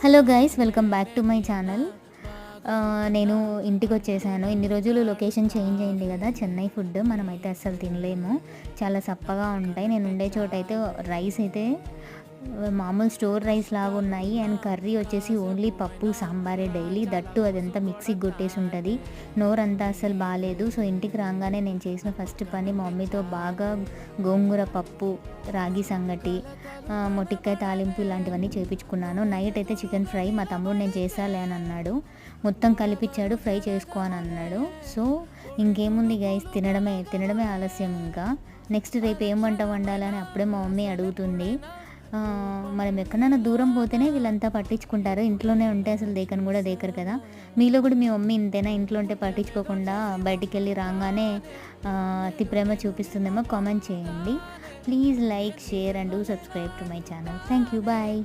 Hello guys, welcome back to my channel. నేను ఇంటికి వచ్చేసాను. ఇన్ని రోజులు లొకేషన్ చేంజ్ అయింది కదా, చెన్నై ఫుడ్ మనమైతే అస్సలు తినలేము, చాలా సప్పగా ఉంటాయి. నేను ఉండే చోట అయితే రైస్ అయితే మామూలు స్టోర్ రైస్ లాగా ఉన్నాయి. అండ్ కర్రీ వచ్చేసి ఓన్లీ పప్పు సాంబారే డైలీ, దట్టు అదంతా మిక్సీకి కొట్టేసి ఉంటుంది. నోరంతా అస్సలు బాగాలేదు. సో ఇంటికి రాగానే నేను చేసిన ఫస్ట్ పని మా మమ్మీతో బాగా గోంగూర పప్పు, రాగి సంగటి, మొటిక్కాయ తాలింపు ఇలాంటివన్నీ చేయించుకున్నాను. నైట్ అయితే చికెన్ ఫ్రై మా తమ్ముడు నేను చేసాలే అని అన్నాడు, మొత్తం కలిపిచ్చాడు, ఫ్రై చేసుకో అని అన్నాడు. సో ఇంకేముంది గైస్, తినడమే ఆలస్యం. ఇంకా నెక్స్ట్ రేపు ఏం వంట వండాలని అప్పుడే మా మమ్మీ అడుగుతుంది. మనం ఎక్కడైనా దూరం పోతేనే వీళ్ళంతా పట్టించుకుంటారు, ఇంట్లోనే ఉంటే అసలు దేకను కూడా దేకరు కదా. మీలో కూడా మీ మమ్మీ ఇంతేనా? ఇంట్లో ఉంటే పట్టించుకోకుండా బయటికి వెళ్ళి రాగానే అతి ప్రేమ చూపిస్తుందేమో? కామెంట్ చేయండి. Please like, share and do subscribe to my channel. Thank you, bye.